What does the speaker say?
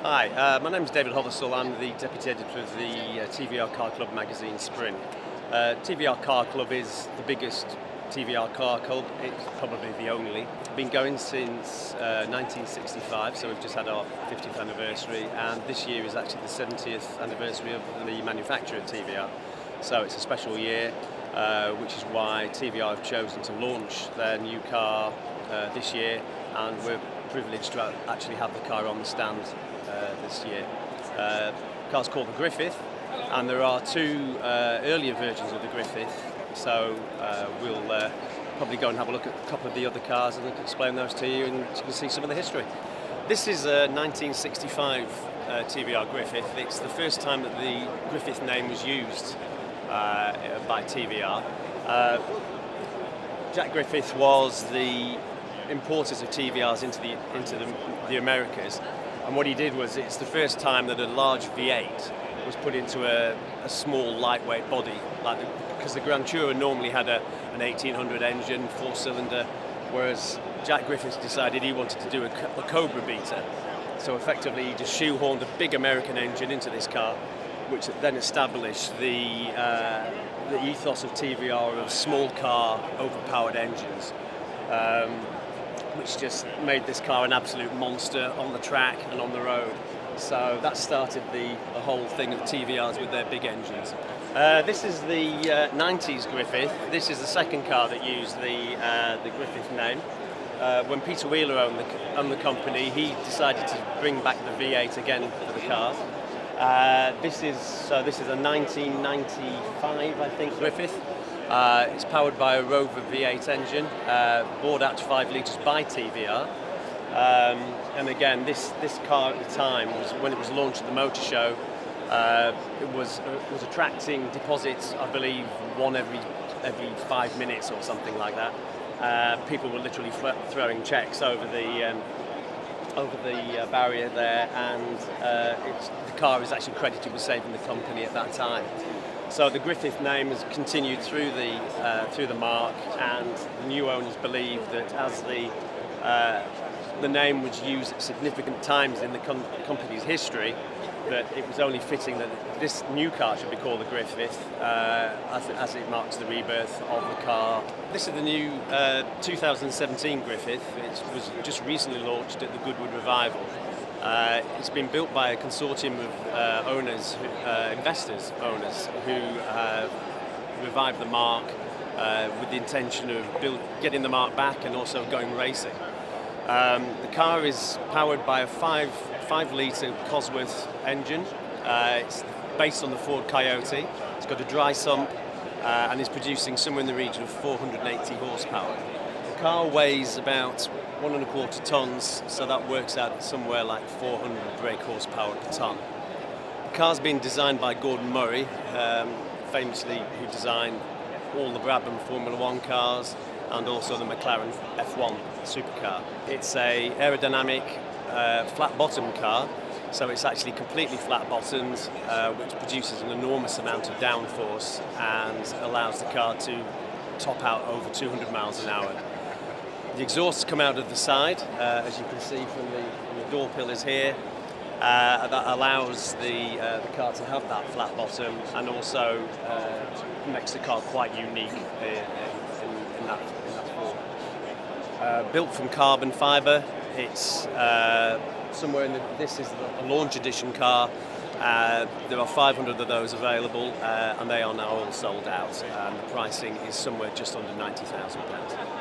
Hi, my name is David Hothersall. I'm the Deputy Editor of the TVR Car Club magazine Sprint. TVR Car Club is the biggest TVR car club. It's probably the only. Been going since 1965, so we've just had our 50th anniversary, and this year is actually the 70th anniversary of the manufacture of TVR. So it's a special year, which is why TVR have chosen to launch their new car this year, and we're privileged to actually have the car on the stand this year. The car's called the Griffith, and there are two earlier versions of the Griffith, so we'll probably go and have a look at a couple of the other cars and explain those to you, and you can see some of the history. This is a 1965 TVR Griffith. It's the first time that the Griffith name was used by TVR. Jack Griffith was the importers of TVRs into the Americas, and what he did was, it's the first time that a large V8 was put into a small lightweight body, because the Grand Tourer normally had an 1800 engine, 4-cylinder, whereas Jack Griffiths decided he wanted to do a Cobra beater. So effectively he just shoehorned a big American engine into this car, which then established the ethos of TVR of small car, overpowered engines, which just made this car an absolute monster on the track and on the road. So that started the whole thing of TVRs with their big engines. This is the 90s Griffith. This is the second car that used the Griffith name. When Peter Wheeler owned the company, he decided to bring back the V8 again for the car. This is a 1995, I think, Griffith. It's powered by a Rover V8 engine, bored out to 5 litres by TVR. And again, this car at the time, when it was launched at the motor show, it was attracting deposits, I believe, one every 5 minutes or something like that. People were literally throwing checks over the barrier there, and the car is actually credited with saving the company at that time. So the Griffith name has continued through the mark, and the new owners believe that as the name was used at significant times in the company's history, that it was only fitting that this new car should be called the Griffith, as it marks the rebirth of the car. This is the new 2017 Griffith. It was just recently launched at the Goodwood Revival. It's been built by a consortium of investors who revived the marque with the intention of getting the marque back and also going racing. The car is powered by a 5-litre Cosworth engine. It's based on the Ford Coyote. It's got a dry sump and is producing somewhere in the region of 480 horsepower. The car weighs about 1.25 tons, so that works out somewhere like 400 brake horsepower per ton. The car's been designed by Gordon Murray, famously who designed all the Brabham Formula One cars and also the McLaren F1 supercar. It's a aerodynamic flat-bottom car, so it's actually completely flat-bottomed, which produces an enormous amount of downforce and allows the car to top out over 200 miles an hour. The exhausts come out of the side, as you can see from the door pillars here. That allows the car to have that flat bottom, and also makes the car quite unique in that form. Built from carbon fibre, it's somewhere this is a launch edition car. There are 500 of those available, and they are now all sold out. The pricing is somewhere just under £90,000.